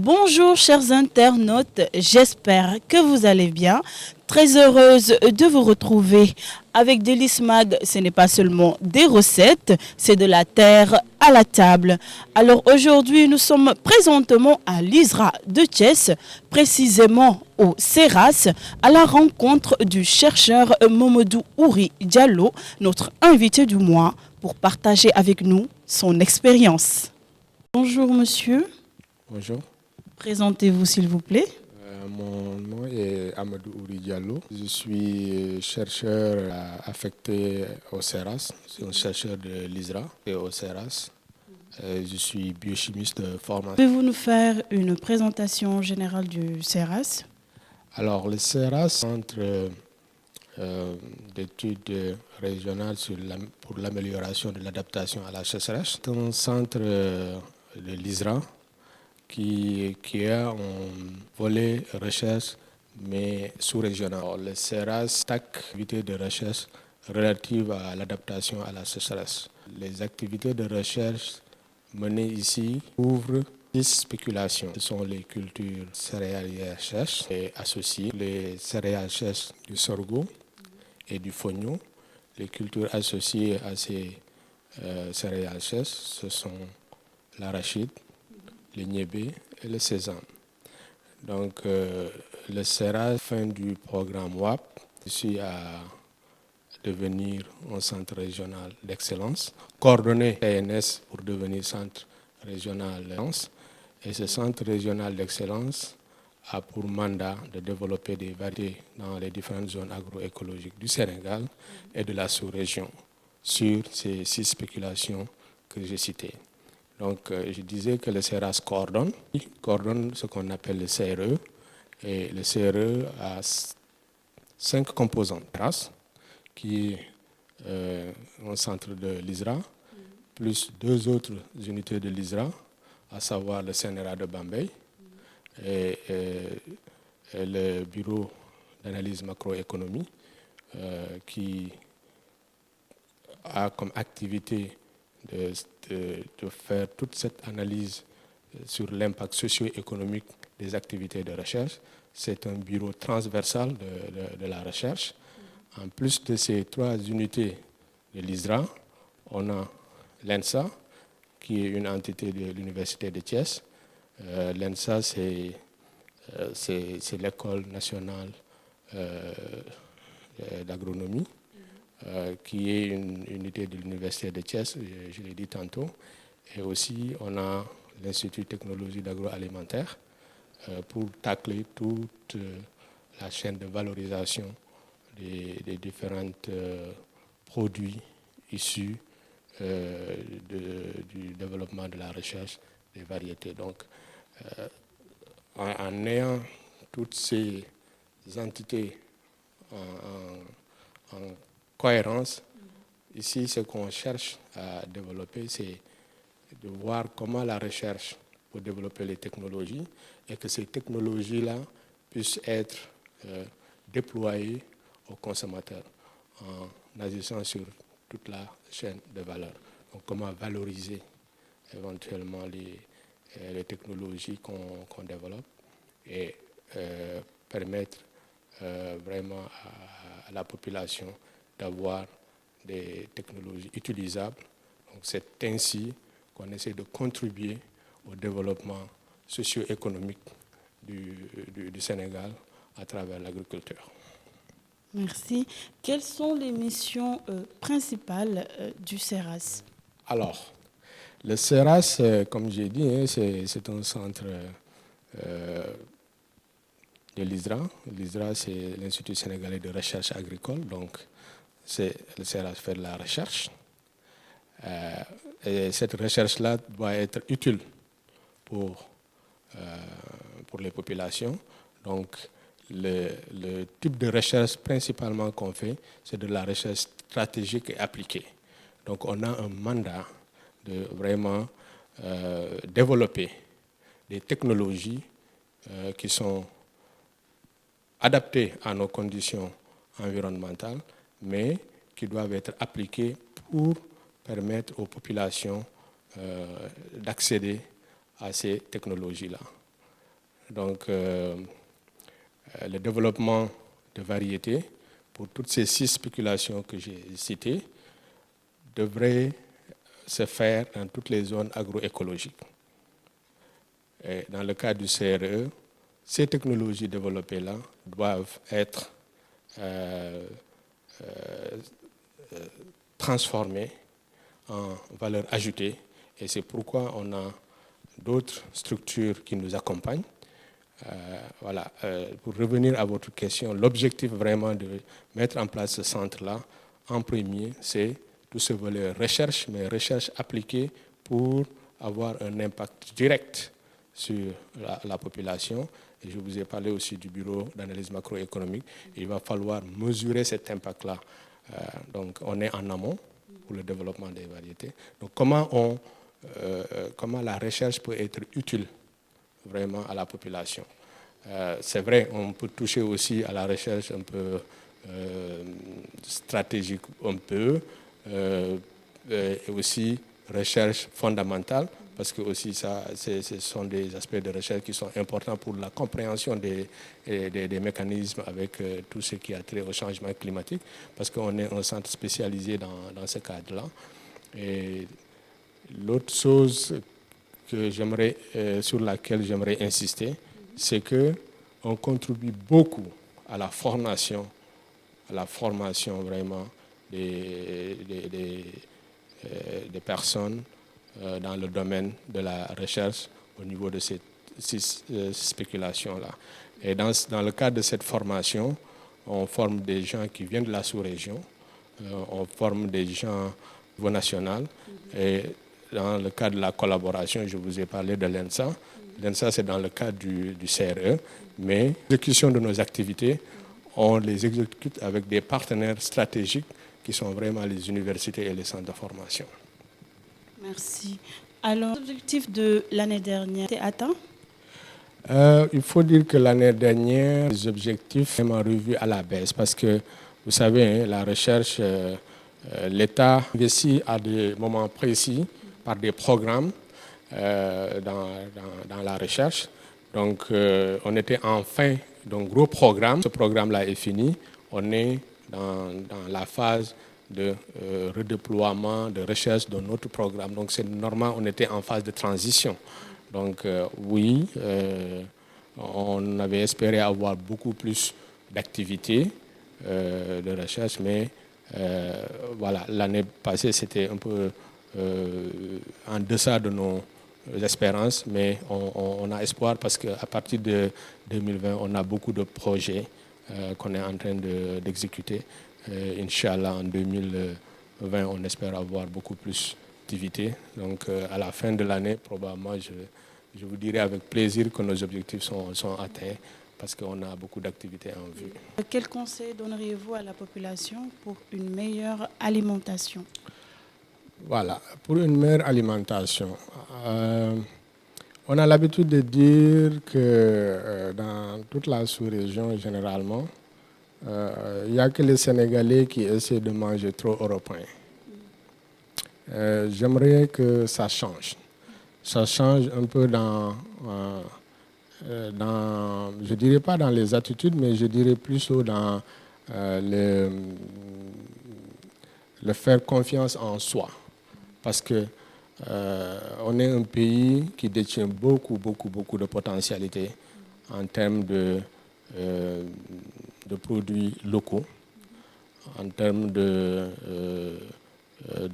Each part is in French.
Bonjour chers internautes, j'espère que vous allez bien. Très heureuse de vous retrouver. Avec Délice Mag, ce n'est pas seulement des recettes, c'est de la terre à la table. Alors aujourd'hui, nous sommes présentement à l'ISRA de Thiès, précisément au CERAS, à la rencontre du chercheur Momodou Ouri Diallo, notre invité du mois, pour partager avec nous son expérience. Bonjour monsieur. Bonjour. Présentez-vous s'il vous plaît. Mon nom est Amadou Ouri Diallo. Je suis chercheur affecté au CERAS. Je suis un chercheur de l'ISRA et au CERAS. Je suis biochimiste de formation. Pouvez-vous nous faire une présentation générale du CERAS? Alors, le CERAS, Centre d'études régionales pour l'amélioration de l'adaptation à la sécheresse, c'est un centre de l'ISRA qui a un volet recherche, mais sous-régional. Le CERAS activités de recherche relatives à l'adaptation à la sécheresse. Les activités de recherche menées ici couvrent 10 spéculations. Ce sont les cultures céréalières sèches et associées, les céréales sèches du sorgho et du fonio. Les cultures associées à ces céréales sèches, ce sont l'arachide, le niébé et le sésame. Donc, le CERAS, fin du programme WAP, ici à devenir un centre régional d'excellence, coordonné TNS pour devenir centre régional d'excellence. Et ce centre régional d'excellence a pour mandat de développer des variétés dans les différentes zones agroécologiques du Sénégal et de la sous-région sur ces 6 spéculations que j'ai citées. Donc, je disais que le CERAS coordonne ce qu'on appelle le CRE. Et le CRE a 5 composantes. CERAS, qui est un centre de l'ISRA, plus 2 autres unités de l'ISRA, à savoir le CNRA de Bambey et le bureau d'analyse macroéconomie, qui a comme activité de faire toute cette analyse sur l'impact socio-économique des activités de recherche. C'est un bureau transversal de la recherche. En plus de ces 3 unités de l'ISRA, on a l'ENSA, qui est une entité de l'Université de Thiès. L'ENSA, c'est l'école nationale d'agronomie, qui est une unité de l'Université de Thiès, je l'ai dit tantôt. Et aussi, on a l'Institut de technologie d'agroalimentaire pour tacler toute la chaîne de valorisation des différents produits issus du développement de la recherche des variétés. Donc, en ayant toutes ces entités en cohérence, ici, ce qu'on cherche à développer, c'est de voir comment la recherche peut développer les technologies et que ces technologies-là puissent être déployées aux consommateurs en agissant sur toute la chaîne de valeur. Donc, comment valoriser éventuellement les technologies qu'on développe et permettre vraiment à la population d'avoir des technologies utilisables. Donc, c'est ainsi qu'on essaie de contribuer au développement socio-économique du Sénégal à travers l'agriculture. Merci. Quelles sont les missions principales du CERAS? Alors, le CERAS, comme j'ai dit, c'est un centre de l'ISRA. L'ISRA, c'est l'Institut sénégalais de recherche agricole. Donc, le CERAS fait de la recherche. Et cette recherche-là doit être utile pour les populations. Donc, le type de recherche principalement qu'on fait, c'est de la recherche stratégique et appliquée. Donc, on a un mandat de vraiment développer des technologies qui sont adaptées à nos conditions environnementales, mais qui doivent être appliquées pour permettre aux populations d'accéder à ces technologies-là. Donc, le développement de variétés pour toutes ces 6 spéculations que j'ai citées devrait se faire dans toutes les zones agroécologiques. Et dans le cas du CRE, ces technologies développées-là doivent être transformées en valeur ajoutée. Et c'est pourquoi on a d'autres structures qui nous accompagnent. Voilà. Pour revenir à votre question, l'objectif vraiment de mettre en place ce centre-là, en premier, c'est tout ce volet recherche, mais recherche appliquée pour avoir un impact direct sur la population. Et je vous ai parlé aussi du bureau d'analyse macroéconomique. Il va falloir mesurer cet impact-là. Donc, on est en amont pour le développement des variétés. Donc, comment la recherche peut être utile vraiment à la population. C'est vrai, on peut toucher aussi à la recherche un peu stratégique, et aussi recherche fondamentale, parce que aussi ce sont des aspects de recherche qui sont importants pour la compréhension des mécanismes avec tout ce qui a trait au changement climatique, parce qu'on est un centre spécialisé dans ce cadre-là. Et l'autre chose sur laquelle j'aimerais insister, c'est qu'on contribue beaucoup à la formation vraiment des personnes dans le domaine de la recherche au niveau de ces 6 spéculations-là. Et dans le cadre de cette formation, on forme des gens qui viennent de la sous-région, on forme des gens au niveau national, et dans le cadre de la collaboration, je vous ai parlé de l'ENSA. L'ENSA, c'est dans le cadre du CRE, mais l'exécution de nos activités, on les exécute avec des partenaires stratégiques qui sont vraiment les universités et les centres de formation. Merci. Alors, l'objectif de l'année dernière était atteint? Il faut dire que l'année dernière, les objectifs sont vraiment revus à la baisse parce que, vous savez, la recherche, l'État investit à des moments précis par des programmes dans la recherche. Donc, on était en fin d'un gros programme. Ce programme-là est fini. On est dans la phase de redéploiement, de recherche d'un autre programme. Donc, c'est normal, on était en phase de transition. Donc, oui, on avait espéré avoir beaucoup plus d'activités de recherche, mais voilà, l'année passée, c'était un peu en deçà de nos espérances, mais on a espoir parce qu'à partir de 2020, on a beaucoup de projets qu'on est en train d'exécuter. Inch'Allah, en 2020, on espère avoir beaucoup plus d'activités. Donc, à la fin de l'année, probablement, je vous dirai avec plaisir que nos objectifs sont atteints parce qu'on a beaucoup d'activités en vue. Quel conseil donneriez-vous à la population pour une meilleure alimentation? Voilà, pour une meilleure alimentation, on a l'habitude de dire que dans toute la sous-région, généralement, il n'y a que les Sénégalais qui essaient de manger trop européen. J'aimerais que ça change. Ça change un peu je dirais pas dans les attitudes, mais je dirais plutôt dans le faire confiance en soi. Parce que on est un pays qui détient beaucoup de potentialités en termes de produits locaux, en termes de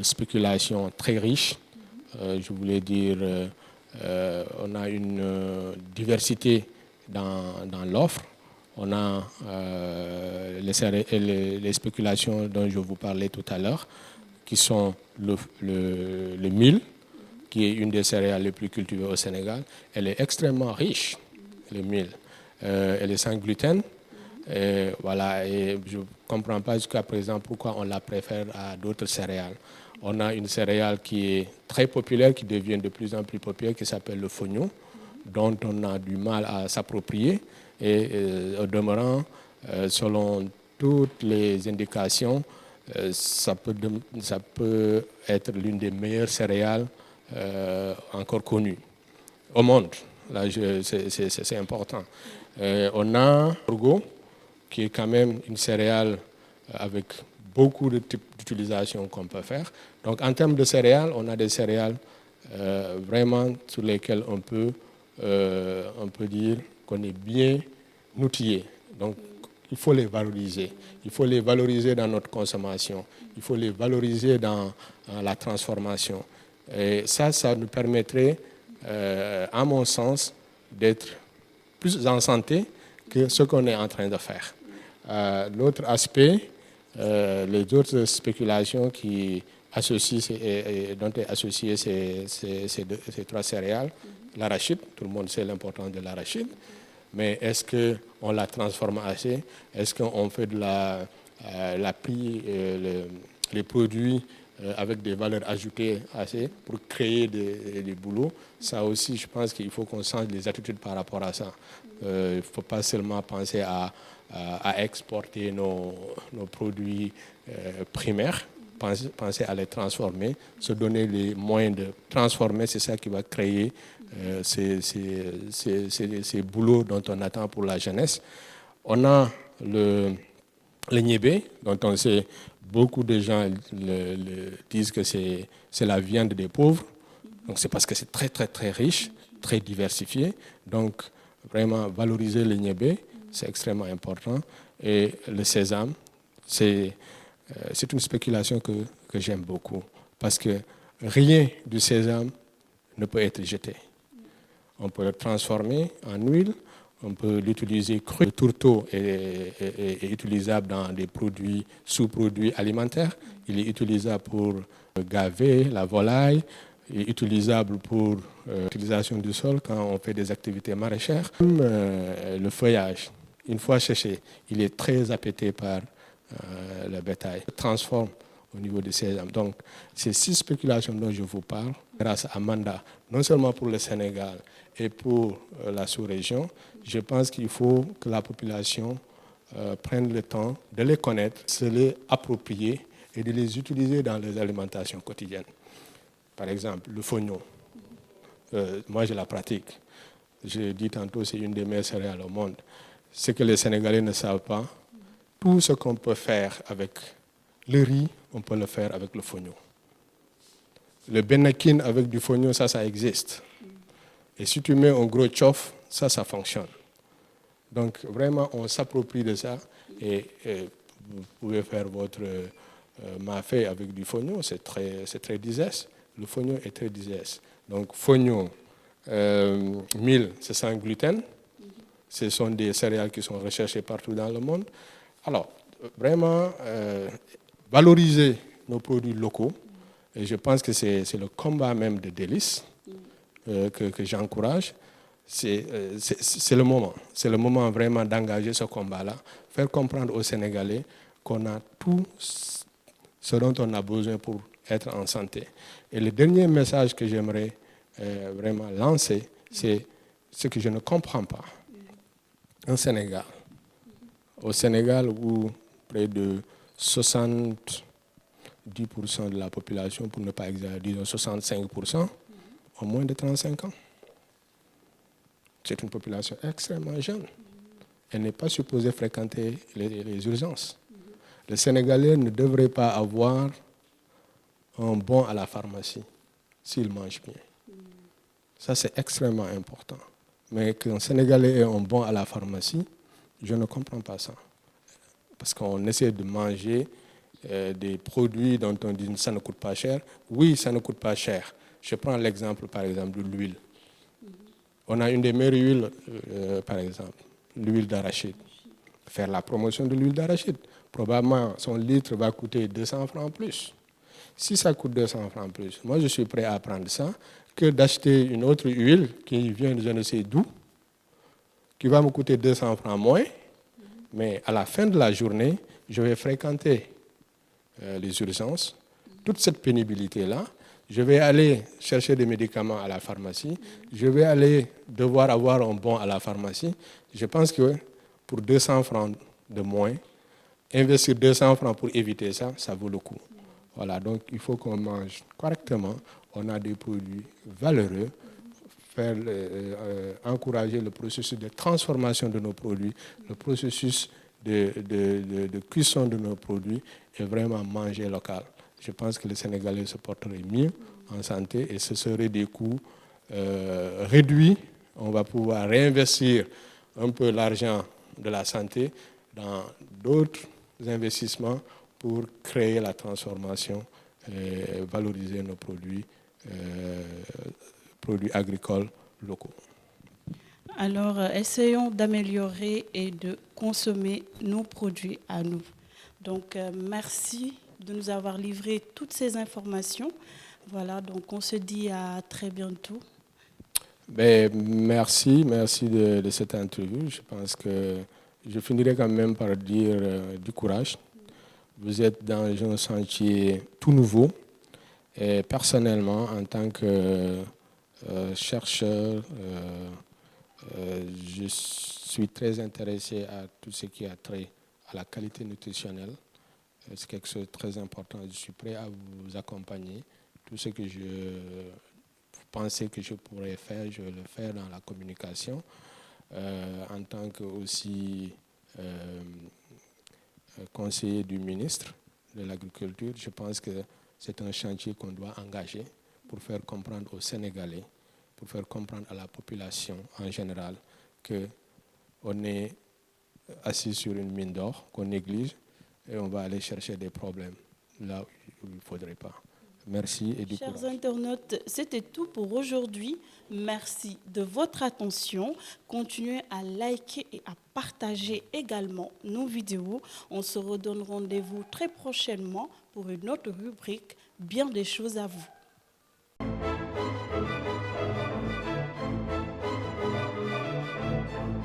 spéculation très riche. Je voulais dire, on a une diversité dans l'offre. On a les spéculations dont je vous parlais tout à l'heure, qui sont le mil, qui est une des céréales les plus cultivées au Sénégal. Elle est extrêmement riche, le mil. Elle est sans gluten. Et voilà, et je ne comprends pas jusqu'à présent pourquoi on la préfère à d'autres céréales. On a une céréale qui est très populaire, qui devient de plus en plus populaire, qui s'appelle le fonio, dont on a du mal à s'approprier. Et au demeurant, selon toutes les indications, ça peut être l'une des meilleures céréales encore connues au monde. Là, c'est important. On a l'orgo, qui est quand même une céréale avec beaucoup de types d'utilisation qu'on peut faire. Donc, en termes de céréales, on a des céréales vraiment sur lesquelles on peut dire qu'on est bien outillé. Donc, il faut les valoriser. Il faut les valoriser dans notre consommation. Il faut les valoriser dans la transformation. Et ça nous permettrait, à mon sens, d'être plus en santé que ce qu'on est en train de faire. L'autre aspect, les autres spéculations dont est associé ces trois céréales, l'arachide, tout le monde sait l'importance de l'arachide, mais est-ce qu'on la transforme assez? Est-ce qu'on fait de les produits avec des valeurs ajoutées assez pour créer des boulots? Ça aussi, je pense qu'il faut qu'on change les attitudes par rapport à ça. Il ne faut pas seulement penser à exporter nos produits primaires, penser à les transformer, se donner les moyens de transformer, c'est ça qui va créer ces boulots dont on attend pour la jeunesse. On a le niébé, dont on sait, beaucoup de gens disent que c'est la viande des pauvres. Donc c'est parce que c'est très, très, très riche, très diversifié. Donc vraiment valoriser le niébé, c'est extrêmement important. Et le sésame, c'est une spéculation que j'aime beaucoup. Parce que rien du sésame ne peut être jeté. On peut le transformer en huile, on peut l'utiliser cru. Le tourteau est utilisable dans des sous-produits alimentaires. Il est utilisable pour gaver la volaille. Il est utilisable pour l'utilisation du sol quand on fait des activités maraîchères. Le feuillage, une fois séché, il est très appété par le bétail. Il transforme au niveau du sésame. Donc, ces 6 spéculations dont je vous parle, grâce à Manda, non seulement pour le Sénégal et pour la sous-région, je pense qu'il faut que la population prenne le temps de les connaître, se les approprier et de les utiliser dans les alimentations quotidiennes. Par exemple, le fognon. Moi, je la pratique. Je dis tantôt, c'est une des meilleures céréales au monde. Ce que les Sénégalais ne savent pas, tout ce qu'on peut faire avec le riz, on peut le faire avec le fognon. Le benakin avec du fognon, ça existe. Et si tu mets un gros tchof, ça fonctionne. Donc, vraiment, on s'approprie de ça. Et vous pouvez faire votre mafé avec du fognon, c'est très digeste. Le fognon est très digeste. Donc, fognon, mil, c'est sans gluten. Ce sont des céréales qui sont recherchées partout dans le monde. Alors, vraiment, valoriser nos produits locaux. Et je pense que c'est le combat même de Délices que j'encourage. C'est le moment. C'est le moment vraiment d'engager ce combat-là. Faire comprendre aux Sénégalais qu'on a tout ce dont on a besoin pour être en santé. Et le dernier message que j'aimerais vraiment lancer, c'est ce que je ne comprends pas. Au Sénégal, où près de 70% de la population, pour ne pas exagérer, disons 65%, ont moins de 35 ans. C'est une population extrêmement jeune. Elle n'est pas supposée fréquenter les urgences. Les Sénégalais ne devraient pas avoir un bon à la pharmacie s'ils mangent bien. Ça, c'est extrêmement important. Mais qu'un Sénégalais ait un bon à la pharmacie, je ne comprends pas ça. Parce qu'on essaie de manger des produits dont on dit que ça ne coûte pas cher. Oui, ça ne coûte pas cher. Je prends l'exemple, par exemple, de l'huile. On a une des meilleures huiles, par exemple, l'huile d'arachide. Faire la promotion de l'huile d'arachide. Probablement, son litre va coûter 200 francs plus. Si ça coûte 200 francs plus, moi, je suis prêt à prendre ça que d'acheter une autre huile qui vient de je ne sais d'où, qui va me coûter 200 francs moins. Mais à la fin de la journée, je vais fréquenter les urgences, toute cette pénibilité-là. Je vais aller chercher des médicaments à la pharmacie. Je vais aller devoir avoir un bon à la pharmacie. Je pense que pour 200 francs de moins, investir 200 francs pour éviter ça, ça vaut le coup. Voilà, donc il faut qu'on mange correctement. On a des produits valeureux. encourager le processus de transformation de nos produits, le processus de cuisson de nos produits et vraiment manger local. Je pense que les Sénégalais se porteraient mieux en santé et ce serait des coûts réduits. On va pouvoir réinvestir un peu l'argent de la santé dans d'autres investissements pour créer la transformation et valoriser nos produits agricoles locaux. Alors, essayons d'améliorer et de consommer nos produits à nous. Donc, merci de nous avoir livré toutes ces informations. Voilà, donc on se dit à très bientôt. Merci de cette interview. Je pense que je finirai quand même par dire du courage. Vous êtes dans un sentier tout nouveau. Et personnellement, en tant que chercheur, je suis très intéressé à tout ce qui a trait à la qualité nutritionnelle. C'est quelque chose de très important. Je suis prêt à vous accompagner. Tout ce que je pensais que je pourrais faire, je vais le faire dans la communication. En tant que aussi conseiller du ministre de l'Agriculture, je pense que c'est un chantier qu'on doit engager pour faire comprendre aux Sénégalais, pour faire comprendre à la population en général qu'on est assis sur une mine d'or, qu'on néglige et on va aller chercher des problèmes là où il ne faudrait pas. Merci et du courage. Chers internautes, c'était tout pour aujourd'hui. Merci de votre attention. Continuez à liker et à partager également nos vidéos. On se redonne rendez-vous très prochainement pour une autre rubrique, bien des choses à vous.